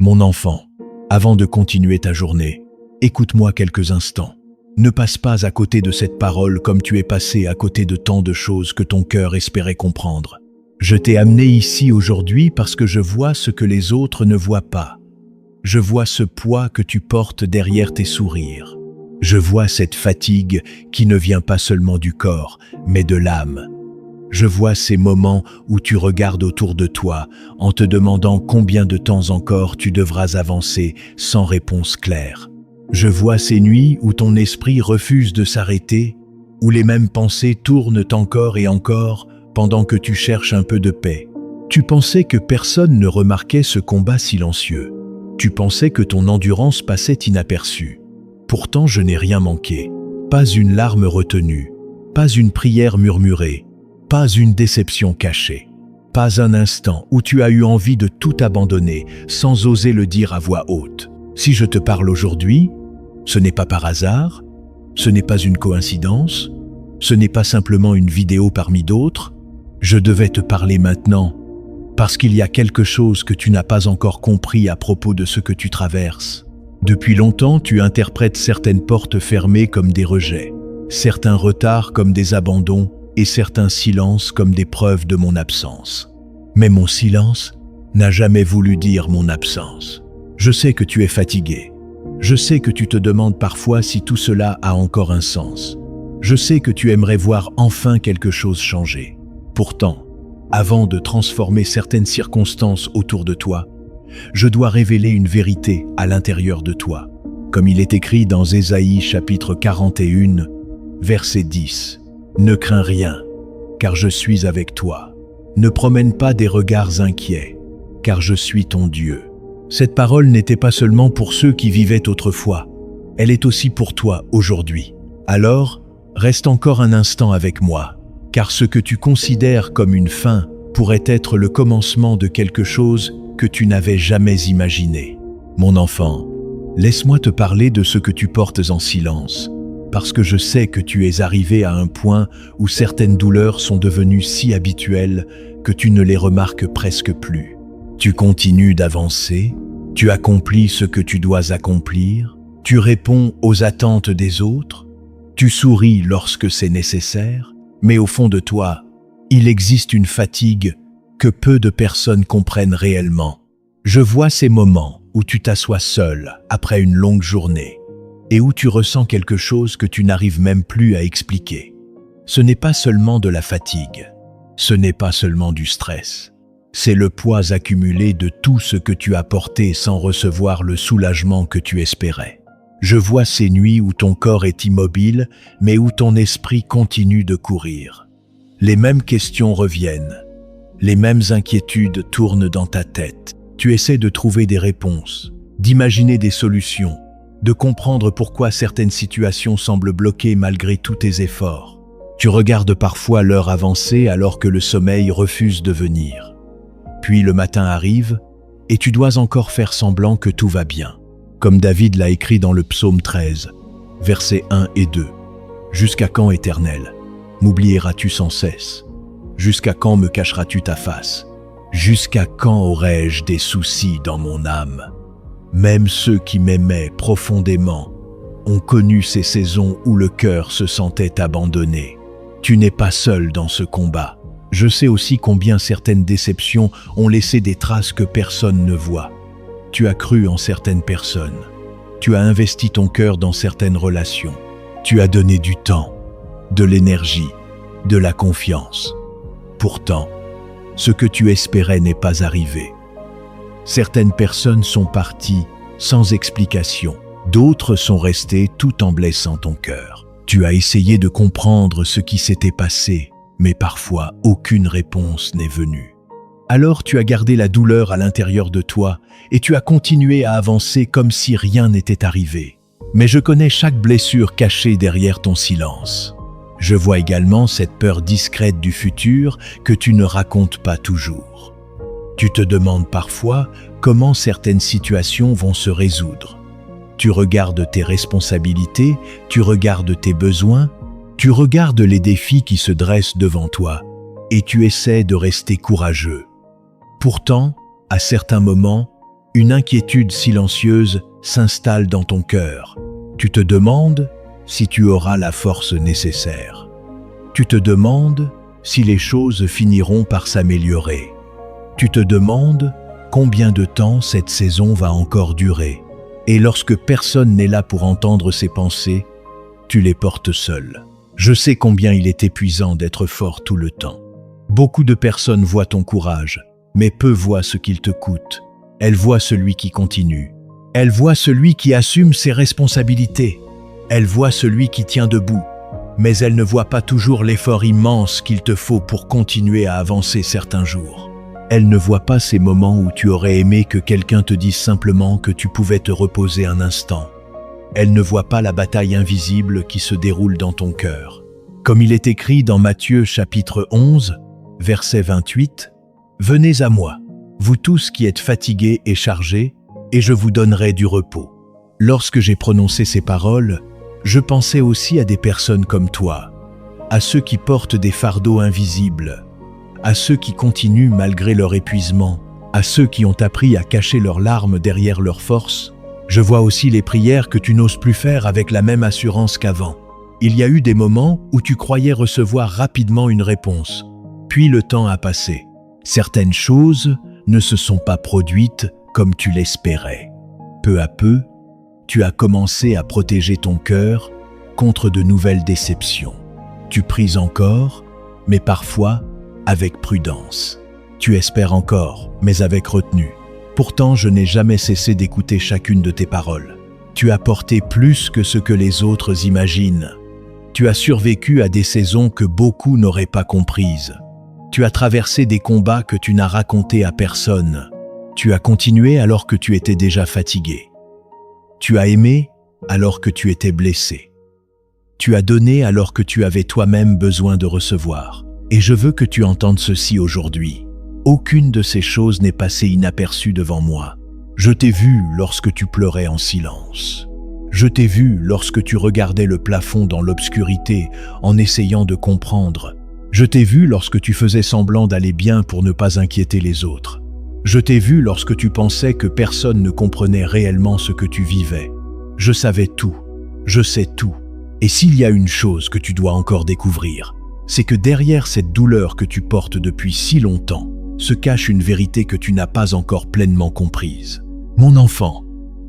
Mon enfant, avant de continuer ta journée, écoute-moi quelques instants. Ne passe pas à côté de cette parole comme tu es passé à côté de tant de choses que ton cœur espérait comprendre. Je t'ai amené ici aujourd'hui parce que je vois ce que les autres ne voient pas. Je vois ce poids que tu portes derrière tes sourires. Je vois cette fatigue qui ne vient pas seulement du corps, mais de l'âme. Je vois ces moments où tu regardes autour de toi en te demandant combien de temps encore tu devras avancer sans réponse claire. Je vois ces nuits où ton esprit refuse de s'arrêter, où les mêmes pensées tournent encore et encore pendant que tu cherches un peu de paix. Tu pensais que personne ne remarquait ce combat silencieux. Tu pensais que ton endurance passait inaperçue. Pourtant, je n'ai rien manqué. Pas une larme retenue, pas une prière murmurée, pas une déception cachée. Pas un instant où tu as eu envie de tout abandonner sans oser le dire à voix haute. Si je te parle aujourd'hui, ce n'est pas par hasard, ce n'est pas une coïncidence, ce n'est pas simplement une vidéo parmi d'autres. Je devais te parler maintenant parce qu'il y a quelque chose que tu n'as pas encore compris à propos de ce que tu traverses. Depuis longtemps, tu interprètes certaines portes fermées comme des rejets, certains retards comme des abandons et certains silences comme des preuves de mon absence. Mais mon silence n'a jamais voulu dire mon absence. Je sais que tu es fatigué. Je sais que tu te demandes parfois si tout cela a encore un sens. Je sais que tu aimerais voir enfin quelque chose changer. Pourtant, avant de transformer certaines circonstances autour de toi, je dois révéler une vérité à l'intérieur de toi. Comme il est écrit dans Ésaïe chapitre 41, verset 10. Ne crains rien, car je suis avec toi. Ne promène pas des regards inquiets, car je suis ton Dieu. Cette parole n'était pas seulement pour ceux qui vivaient autrefois, elle est aussi pour toi aujourd'hui. Alors, reste encore un instant avec moi, car ce que tu considères comme une fin pourrait être le commencement de quelque chose que tu n'avais jamais imaginé. Mon enfant, laisse-moi te parler de ce que tu portes en silence, parce que je sais que tu es arrivé à un point où certaines douleurs sont devenues si habituelles que tu ne les remarques presque plus. Tu continues d'avancer, tu accomplis ce que tu dois accomplir, tu réponds aux attentes des autres, tu souris lorsque c'est nécessaire, mais au fond de toi, il existe une fatigue que peu de personnes comprennent réellement. Je vois ces moments où tu t'assois seul après une longue journée et où tu ressens quelque chose que tu n'arrives même plus à expliquer. Ce n'est pas seulement de la fatigue, ce n'est pas seulement du stress. C'est le poids accumulé de tout ce que tu as porté sans recevoir le soulagement que tu espérais. Je vois ces nuits où ton corps est immobile, mais où ton esprit continue de courir. Les mêmes questions reviennent, les mêmes inquiétudes tournent dans ta tête. Tu essaies de trouver des réponses, d'imaginer des solutions, de comprendre pourquoi certaines situations semblent bloquées malgré tous tes efforts. Tu regardes parfois l'heure avancer alors que le sommeil refuse de venir. Puis le matin arrive et tu dois encore faire semblant que tout va bien. Comme David l'a écrit dans le psaume 13, versets 1 et 2. « Jusqu'à quand, Éternel, m'oublieras-tu sans cesse? Jusqu'à quand me cacheras-tu ta face? Jusqu'à quand aurai-je des soucis dans mon âme? Même ceux qui m'aimaient profondément ont connu ces saisons où le cœur se sentait abandonné. Tu n'es pas seul dans ce combat. Je sais aussi combien certaines déceptions ont laissé des traces que personne ne voit. Tu as cru en certaines personnes. Tu as investi ton cœur dans certaines relations. Tu as donné du temps, de l'énergie, de la confiance. Pourtant, ce que tu espérais n'est pas arrivé. Certaines personnes sont parties sans explication. D'autres sont restées tout en blessant ton cœur. Tu as essayé de comprendre ce qui s'était passé, mais parfois aucune réponse n'est venue. Alors tu as gardé la douleur à l'intérieur de toi et tu as continué à avancer comme si rien n'était arrivé. Mais je connais chaque blessure cachée derrière ton silence. Je vois également cette peur discrète du futur que tu ne racontes pas toujours. Tu te demandes parfois comment certaines situations vont se résoudre. Tu regardes tes responsabilités, tu regardes tes besoins, tu regardes les défis qui se dressent devant toi et tu essaies de rester courageux. Pourtant, à certains moments, Une inquiétude silencieuse s'installe dans ton cœur. Tu te demandes si tu auras la force nécessaire. Tu te demandes si les choses finiront par s'améliorer. Tu te demandes combien de temps cette saison va encore durer. Et lorsque personne n'est là pour entendre ces pensées, tu les portes seul. Je sais combien il est épuisant d'être fort tout le temps. Beaucoup de personnes voient ton courage, mais peu voient ce qu'il te coûte. Elles voient celui qui continue. Elles voient celui qui assume ses responsabilités. Elles voient celui qui tient debout. Mais elles ne voient pas toujours l'effort immense qu'il te faut pour continuer à avancer certains jours. Elles ne voient pas ces moments où tu aurais aimé que quelqu'un te dise simplement que tu pouvais te reposer un instant. Elles ne voient pas la bataille invisible qui se déroule dans ton cœur. Comme il est écrit dans Matthieu chapitre 11, verset 28, « Venez à moi, vous tous qui êtes fatigués et chargés, et je vous donnerai du repos. » Lorsque j'ai prononcé ces paroles, je pensais aussi à des personnes comme toi, à ceux qui portent des fardeaux invisibles, à ceux qui continuent malgré leur épuisement, à ceux qui ont appris à cacher leurs larmes derrière leur force. Je vois aussi les prières que tu n'oses plus faire avec la même assurance qu'avant. Il y a eu des moments où tu croyais recevoir rapidement une réponse, puis le temps a passé. Certaines choses ne se sont pas produites comme tu l'espérais. Peu à peu, tu as commencé à protéger ton cœur contre de nouvelles déceptions. Tu pries encore, mais parfois avec prudence. Tu espères encore, mais avec retenue. Pourtant, je n'ai jamais cessé d'écouter chacune de tes paroles. Tu as porté plus que ce que les autres imaginent. Tu as survécu à des saisons que beaucoup n'auraient pas comprises. Tu as traversé des combats que tu n'as racontés à personne. Tu as continué alors que tu étais déjà fatigué. Tu as aimé alors que tu étais blessé. Tu as donné alors que tu avais toi-même besoin de recevoir. Et je veux que tu entendes ceci aujourd'hui. Aucune de ces choses n'est passée inaperçue devant moi. Je t'ai vu lorsque tu pleurais en silence. Je t'ai vu lorsque tu regardais le plafond dans l'obscurité en essayant de comprendre. Je t'ai vu lorsque tu faisais semblant d'aller bien pour ne pas inquiéter les autres. Je t'ai vu lorsque tu pensais que personne ne comprenait réellement ce que tu vivais. Je savais tout. Je sais tout. Et s'il y a une chose que tu dois encore découvrir, c'est que derrière cette douleur que tu portes depuis si longtemps, se cache une vérité que tu n'as pas encore pleinement comprise. Mon enfant,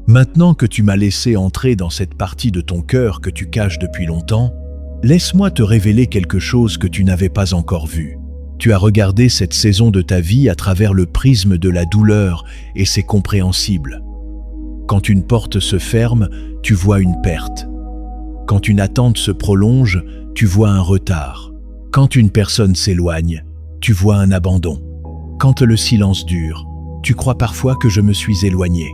maintenant que tu m'as laissé entrer dans cette partie de ton cœur que tu caches depuis longtemps, laisse-moi te révéler quelque chose que tu n'avais pas encore vu. Tu as regardé cette saison de ta vie à travers le prisme de la douleur et c'est compréhensible. Quand une porte se ferme, tu vois une perte. Quand une attente se prolonge, tu vois un retard. Quand une personne s'éloigne, tu vois un abandon. Quand le silence dure, tu crois parfois que je me suis éloigné.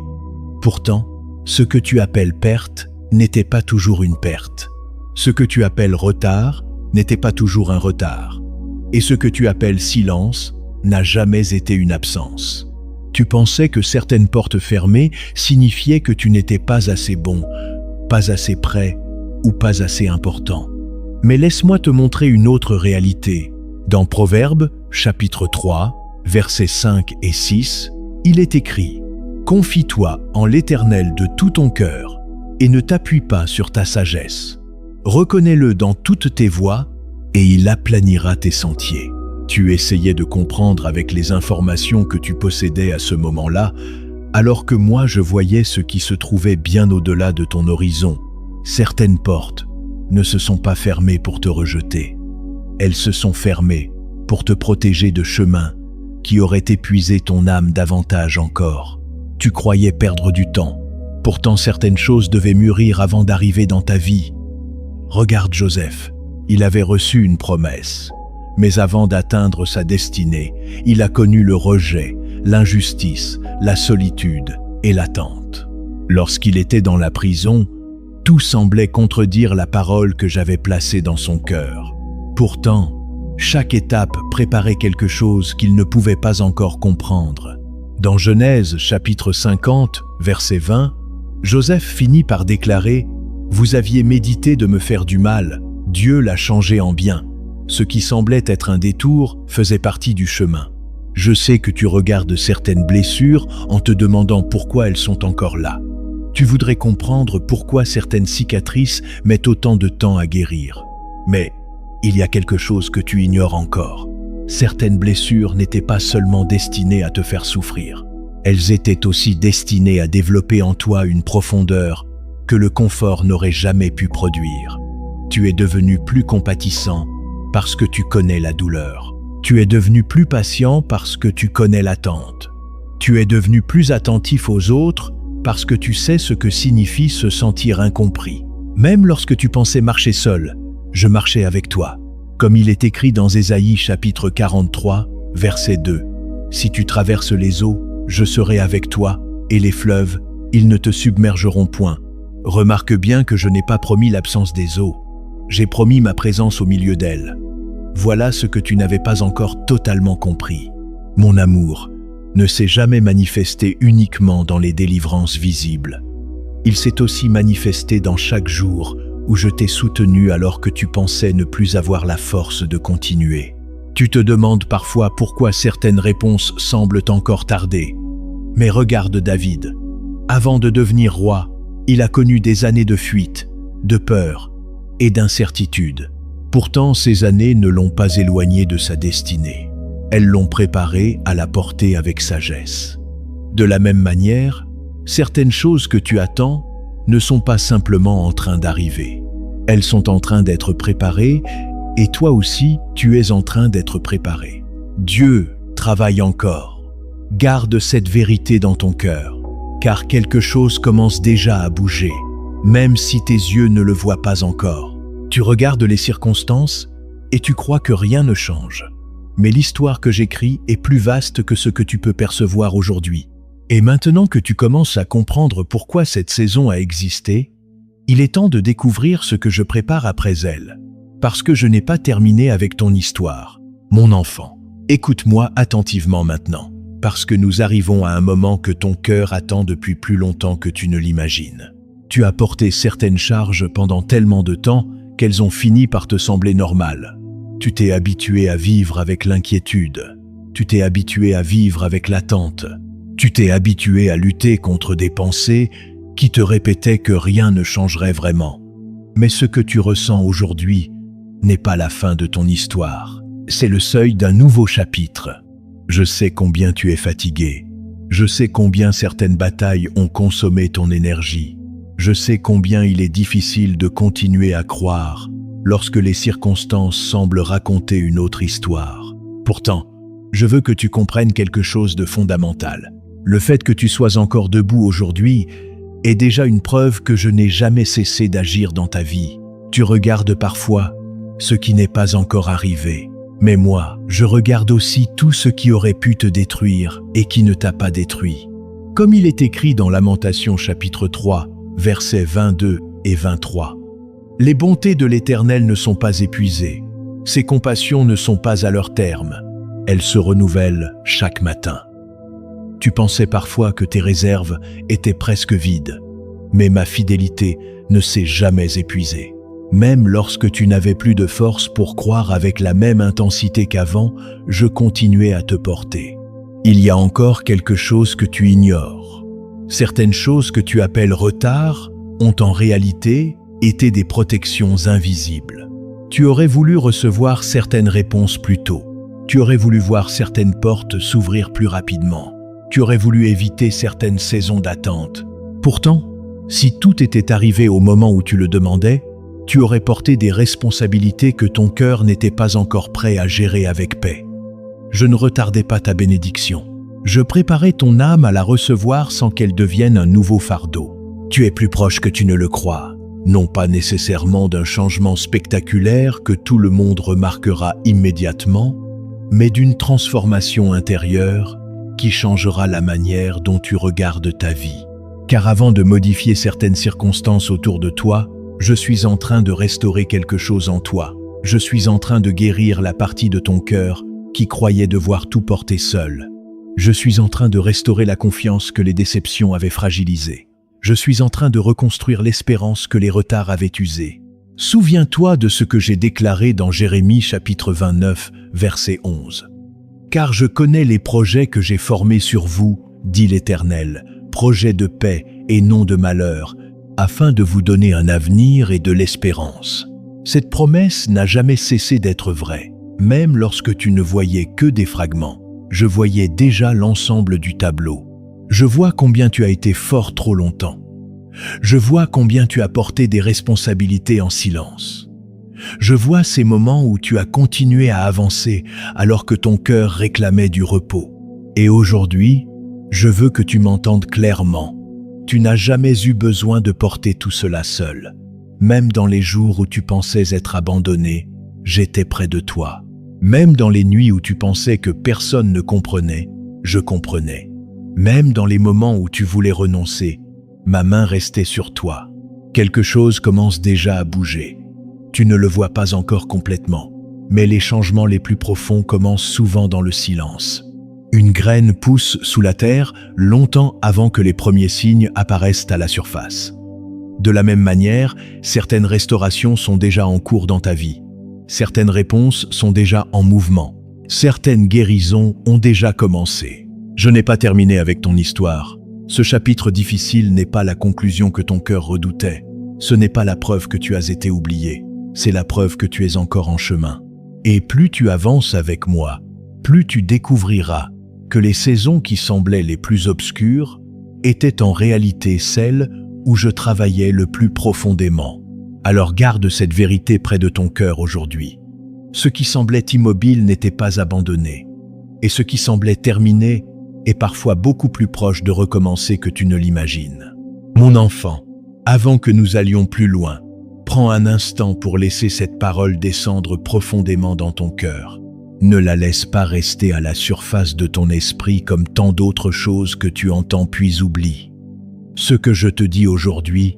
Pourtant, ce que tu appelles perte n'était pas toujours une perte. Ce que tu appelles retard n'était pas toujours un retard. Et ce que tu appelles silence n'a jamais été une absence. Tu pensais que certaines portes fermées signifiaient que tu n'étais pas assez bon, pas assez prêt ou pas assez important. Mais laisse-moi te montrer une autre réalité. Dans Proverbes, chapitre 3, versets 5 et 6, il est écrit « Confie-toi en l'Éternel de tout ton cœur et ne t'appuie pas sur ta sagesse. Reconnais-le dans toutes tes voies et il aplanira tes sentiers. » Tu essayais de comprendre avec les informations que tu possédais à ce moment-là, alors que moi je voyais ce qui se trouvait bien au-delà de ton horizon. Certaines portes ne se sont pas fermées pour te rejeter. Elles se sont fermées pour te protéger de chemins qui auraient épuisé ton âme davantage encore. Tu croyais perdre du temps. Pourtant certaines choses devaient mûrir avant d'arriver dans ta vie. Regarde Joseph, il avait reçu une promesse. Mais avant d'atteindre sa destinée, il a connu le rejet, l'injustice, la solitude et l'attente. Lorsqu'il était dans la prison, tout semblait contredire la parole que j'avais placée dans son cœur. Pourtant, chaque étape préparait quelque chose qu'il ne pouvait pas encore comprendre. Dans Genèse chapitre 50, verset 20, Joseph finit par déclarer « Vous aviez médité de me faire du mal, Dieu l'a changé en bien. » Ce qui semblait être un détour faisait partie du chemin. Je sais que tu regardes certaines blessures en te demandant pourquoi elles sont encore là. Tu voudrais comprendre pourquoi certaines cicatrices mettent autant de temps à guérir. Mais il y a quelque chose que tu ignores encore. Certaines blessures n'étaient pas seulement destinées à te faire souffrir. Elles étaient aussi destinées à développer en toi une profondeur que le confort n'aurait jamais pu produire. Tu es devenu plus compatissant parce que tu connais la douleur. Tu es devenu plus patient parce que tu connais l'attente. Tu es devenu plus attentif aux autres parce que tu sais ce que signifie se sentir incompris. Même lorsque tu pensais marcher seul, je marchais avec toi. Comme il est écrit dans Ésaïe chapitre 43, verset 2. Si tu traverses les eaux, je serai avec toi, et les fleuves, ils ne te submergeront point. Remarque bien que je n'ai pas promis l'absence des eaux. J'ai promis ma présence au milieu d'elles. Voilà ce que tu n'avais pas encore totalement compris. Mon amour ne s'est jamais manifesté uniquement dans les délivrances visibles. Il s'est aussi manifesté dans chaque jour où je t'ai soutenu alors que tu pensais ne plus avoir la force de continuer. Tu te demandes parfois pourquoi certaines réponses semblent encore tarder. Mais regarde David. Avant de devenir roi, il a connu des années de fuite, de peur et d'incertitude. Pourtant, ces années ne l'ont pas éloigné de sa destinée. Elles l'ont préparé à la porter avec sagesse. De la même manière, certaines choses que tu attends ne sont pas simplement en train d'arriver. Elles sont en train d'être préparées et toi aussi, tu es en train d'être préparé. Dieu travaille encore. Garde cette vérité dans ton cœur, car quelque chose commence déjà à bouger, même si tes yeux ne le voient pas encore. Tu regardes les circonstances et tu crois que rien ne change. Mais l'histoire que j'écris est plus vaste que ce que tu peux percevoir aujourd'hui. Et maintenant que tu commences à comprendre pourquoi cette saison a existé, il est temps de découvrir ce que je prépare après elle. Parce que je n'ai pas terminé avec ton histoire. Mon enfant, écoute-moi attentivement maintenant, parce que nous arrivons à un moment que ton cœur attend depuis plus longtemps que tu ne l'imagines. Tu as porté certaines charges pendant tellement de temps qu'elles ont fini par te sembler normales. Tu t'es habitué à vivre avec l'inquiétude. Tu t'es habitué à vivre avec l'attente. Tu t'es habitué à lutter contre des pensées qui te répétaient que rien ne changerait vraiment. Mais ce que tu ressens aujourd'hui n'est pas la fin de ton histoire. C'est le seuil d'un nouveau chapitre. Je sais combien tu es fatigué. Je sais combien certaines batailles ont consommé ton énergie. Je sais combien il est difficile de continuer à croire lorsque les circonstances semblent raconter une autre histoire. Pourtant, je veux que tu comprennes quelque chose de fondamental. Le fait que tu sois encore debout aujourd'hui est déjà une preuve que je n'ai jamais cessé d'agir dans ta vie. Tu regardes parfois ce qui n'est pas encore arrivé. Mais moi, je regarde aussi tout ce qui aurait pu te détruire et qui ne t'a pas détruit. Comme il est écrit dans Lamentations chapitre 3, versets 22 et 23. Les bontés de l'Éternel ne sont pas épuisées. Ses compassions ne sont pas à leur terme. Elles se renouvellent chaque matin. Tu pensais parfois que tes réserves étaient presque vides. Mais ma fidélité ne s'est jamais épuisée. Même lorsque tu n'avais plus de force pour croire avec la même intensité qu'avant, je continuais à te porter. Il y a encore quelque chose que tu ignores. Certaines choses que tu appelles retard ont en réalité été des protections invisibles. Tu aurais voulu recevoir certaines réponses plus tôt. Tu aurais voulu voir certaines portes s'ouvrir plus rapidement. Tu aurais voulu éviter certaines saisons d'attente. Pourtant, si tout était arrivé au moment où tu le demandais, tu aurais porté des responsabilités que ton cœur n'était pas encore prêt à gérer avec paix. Je ne retardais pas ta bénédiction. Je préparais ton âme à la recevoir sans qu'elle devienne un nouveau fardeau. Tu es plus proche que tu ne le crois, non pas nécessairement d'un changement spectaculaire que tout le monde remarquera immédiatement, mais d'une transformation intérieure qui changera la manière dont tu regardes ta vie. Car avant de modifier certaines circonstances autour de toi, je suis en train de restaurer quelque chose en toi. Je suis en train de guérir la partie de ton cœur qui croyait devoir tout porter seul. Je suis en train de restaurer la confiance que les déceptions avaient fragilisée. Je suis en train de reconstruire l'espérance que les retards avaient usée. Souviens-toi de ce que j'ai déclaré dans Jérémie chapitre 29, verset 11. Car je connais les projets que j'ai formés sur vous, dit l'Éternel, projets de paix et non de malheur, afin de vous donner un avenir et de l'espérance. Cette promesse n'a jamais cessé d'être vraie. Même lorsque tu ne voyais que des fragments, je voyais déjà l'ensemble du tableau. Je vois combien tu as été fort trop longtemps. Je vois combien tu as porté des responsabilités en silence. Je vois ces moments où tu as continué à avancer alors que ton cœur réclamait du repos. Et aujourd'hui, je veux que tu m'entendes clairement. Tu n'as jamais eu besoin de porter tout cela seul. Même dans les jours où tu pensais être abandonné, j'étais près de toi. Même dans les nuits où tu pensais que personne ne comprenait, je comprenais. Même dans les moments où tu voulais renoncer, ma main restait sur toi. Quelque chose commence déjà à bouger. Tu ne le vois pas encore complètement, mais les changements les plus profonds commencent souvent dans le silence. Une graine pousse sous la terre longtemps avant que les premiers signes apparaissent à la surface. De la même manière, certaines restaurations sont déjà en cours dans ta vie. Certaines réponses sont déjà en mouvement. Certaines guérisons ont déjà commencé. Je n'ai pas terminé avec ton histoire. Ce chapitre difficile n'est pas la conclusion que ton cœur redoutait. Ce n'est pas la preuve que tu as été oublié. C'est la preuve que tu es encore en chemin. Et plus tu avances avec moi, plus tu découvriras que les saisons qui semblaient les plus obscures étaient en réalité celles où je travaillais le plus profondément. Alors garde cette vérité près de ton cœur aujourd'hui. Ce qui semblait immobile n'était pas abandonné. Et ce qui semblait terminé est parfois beaucoup plus proche de recommencer que tu ne l'imagines. Mon enfant, avant que nous allions plus loin, prends un instant pour laisser cette parole descendre profondément dans ton cœur. Ne la laisse pas rester à la surface de ton esprit comme tant d'autres choses que tu entends puis oublies. Ce que je te dis aujourd'hui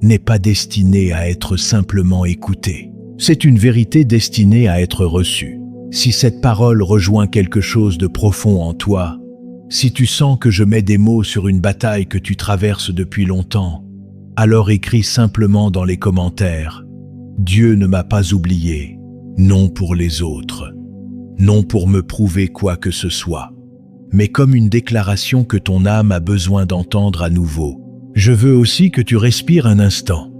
n'est pas destiné à être simplement écouté. C'est une vérité destinée à être reçue. Si cette parole rejoint quelque chose de profond en toi, si tu sens que je mets des mots sur une bataille que tu traverses depuis longtemps, alors écris simplement dans les commentaires « Dieu ne m'a pas oublié, non pour les autres, non pour me prouver quoi que ce soit, mais comme une déclaration que ton âme a besoin d'entendre à nouveau. Je veux aussi que tu respires un instant.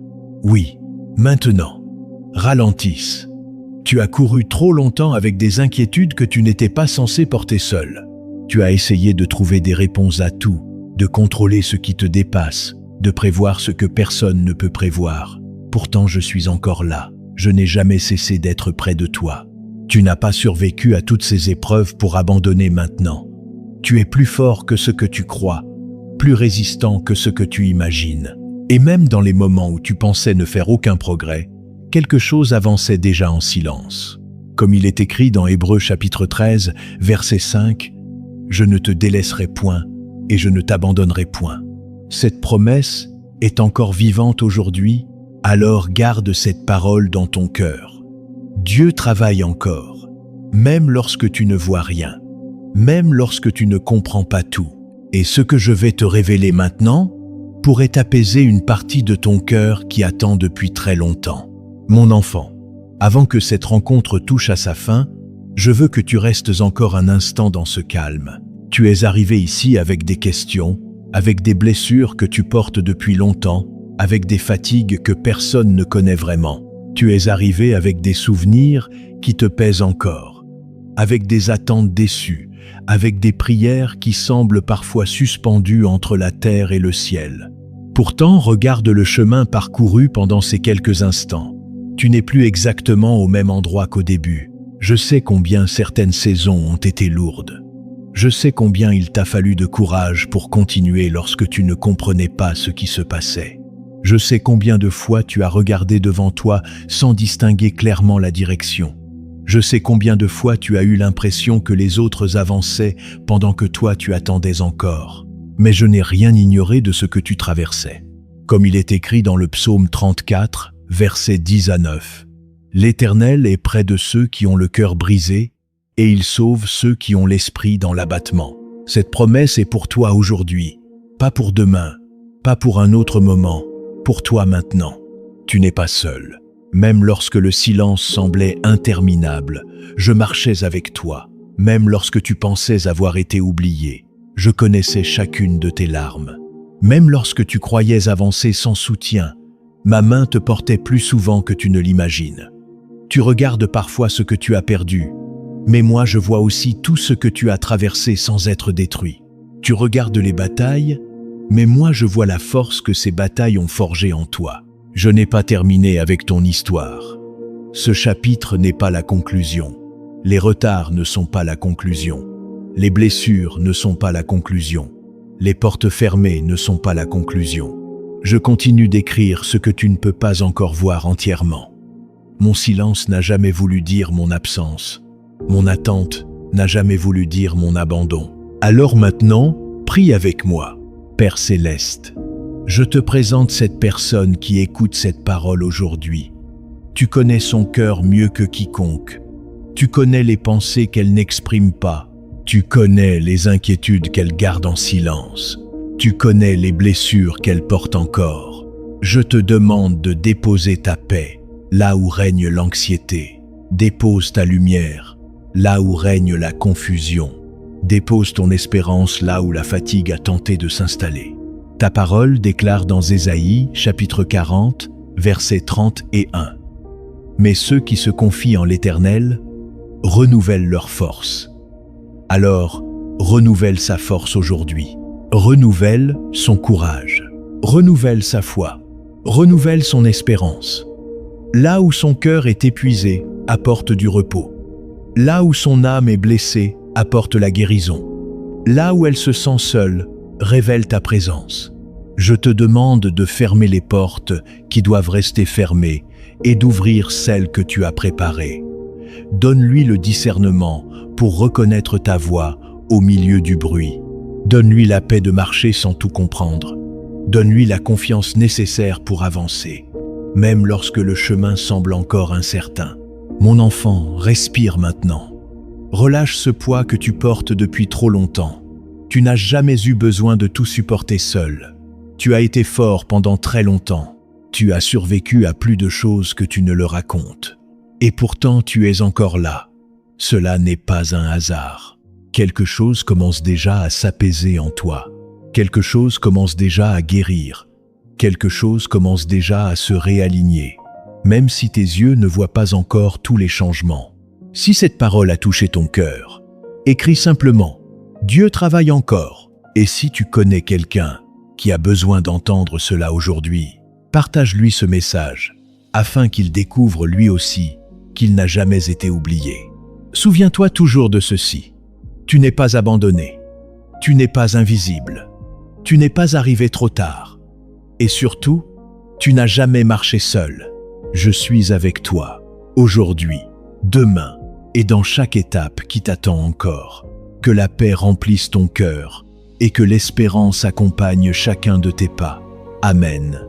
Oui, maintenant. Ralentisse. Tu as couru trop longtemps avec des inquiétudes que tu n'étais pas censé porter seul. Tu as essayé de trouver des réponses à tout, de contrôler ce qui te dépasse, de prévoir ce que personne ne peut prévoir. Pourtant, je suis encore là. Je n'ai jamais cessé d'être près de toi. Tu n'as pas survécu à toutes ces épreuves pour abandonner maintenant. Tu es plus fort que ce que tu crois, plus résistant que ce que tu imagines. Et même dans les moments où tu pensais ne faire aucun progrès, quelque chose avançait déjà en silence. Comme il est écrit dans Hébreux chapitre 13, verset 5, « Je ne te délaisserai point et je ne t'abandonnerai point ». Cette promesse est encore vivante aujourd'hui, alors garde cette parole dans ton cœur. Dieu travaille encore, même lorsque tu ne vois rien, même lorsque tu ne comprends pas tout. Et ce que je vais te révéler maintenant pourrait apaiser une partie de ton cœur qui attend depuis très longtemps. Mon enfant, avant que cette rencontre touche à sa fin, je veux que tu restes encore un instant dans ce calme. Tu es arrivé ici avec des questions, avec des blessures que tu portes depuis longtemps, avec des fatigues que personne ne connaît vraiment. Tu es arrivé avec des souvenirs qui te pèsent encore, avec des attentes déçues, avec des prières qui semblent parfois suspendues entre la terre et le ciel. Pourtant, regarde le chemin parcouru pendant ces quelques instants. Tu n'es plus exactement au même endroit qu'au début. Je sais combien certaines saisons ont été lourdes. Je sais combien il t'a fallu de courage pour continuer lorsque tu ne comprenais pas ce qui se passait. Je sais combien de fois tu as regardé devant toi sans distinguer clairement la direction. Je sais combien de fois tu as eu l'impression que les autres avançaient pendant que toi tu attendais encore. Mais je n'ai rien ignoré de ce que tu traversais. Comme il est écrit dans le psaume 34, versets 10 à 9. « L'Éternel est près de ceux qui ont le cœur brisé, et il sauve ceux qui ont l'esprit dans l'abattement. » Cette promesse est pour toi aujourd'hui, pas pour demain, pas pour un autre moment, pour toi maintenant. Tu n'es pas seul. Même lorsque le silence semblait interminable, je marchais avec toi. Même lorsque tu pensais avoir été oublié, je connaissais chacune de tes larmes. Même lorsque tu croyais avancer sans soutien, ma main te portait plus souvent que tu ne l'imagines. Tu regardes parfois ce que tu as perdu, mais moi je vois aussi tout ce que tu as traversé sans être détruit. Tu regardes les batailles, mais moi je vois la force que ces batailles ont forgée en toi. Je n'ai pas terminé avec ton histoire. Ce chapitre n'est pas la conclusion. Les retards ne sont pas la conclusion. Les blessures ne sont pas la conclusion. Les portes fermées ne sont pas la conclusion. Je continue d'écrire ce que tu ne peux pas encore voir entièrement. Mon silence n'a jamais voulu dire mon absence. Mon attente n'a jamais voulu dire mon abandon. Alors maintenant, prie avec moi. Père Céleste, je te présente cette personne qui écoute cette parole aujourd'hui. Tu connais son cœur mieux que quiconque. Tu connais les pensées qu'elle n'exprime pas. Tu connais les inquiétudes qu'elle garde en silence. Tu connais les blessures qu'elle porte encore. Je te demande de déposer ta paix là où règne l'anxiété. Dépose ta lumière là où règne la confusion. Dépose ton espérance là où la fatigue a tenté de s'installer. Ta parole déclare dans Ésaïe, chapitre 40, versets 30 et 1. Mais ceux qui se confient en l'Éternel renouvellent leur force. Alors, renouvelle sa force aujourd'hui. Renouvelle son courage. Renouvelle sa foi. Renouvelle son espérance. Là où son cœur est épuisé, apporte du repos. Là où son âme est blessée, apporte la guérison. Là où elle se sent seule, révèle ta présence. Je te demande de fermer les portes qui doivent rester fermées et d'ouvrir celles que tu as préparées. Donne-lui le discernement pour reconnaître ta voix au milieu du bruit. Donne-lui la paix de marcher sans tout comprendre. Donne-lui la confiance nécessaire pour avancer, même lorsque le chemin semble encore incertain. Mon enfant, respire maintenant. Relâche ce poids que tu portes depuis trop longtemps. Tu n'as jamais eu besoin de tout supporter seul. Tu as été fort pendant très longtemps. Tu as survécu à plus de choses que tu ne le racontes. Et pourtant tu es encore là. Cela n'est pas un hasard. Quelque chose commence déjà à s'apaiser en toi. Quelque chose commence déjà à guérir. Quelque chose commence déjà à se réaligner. Même si tes yeux ne voient pas encore tous les changements. Si cette parole a touché ton cœur, écris simplement « Dieu travaille encore ». Et si tu connais quelqu'un qui a besoin d'entendre cela aujourd'hui, partage-lui ce message, afin qu'il découvre lui aussi qu'il n'a jamais été oublié. Souviens-toi toujours de ceci. Tu n'es pas abandonné. Tu n'es pas invisible. Tu n'es pas arrivé trop tard. Et surtout, tu n'as jamais marché seul. Je suis avec toi, aujourd'hui, demain, et dans chaque étape qui t'attend encore. Que la paix remplisse ton cœur et que l'espérance accompagne chacun de tes pas. Amen.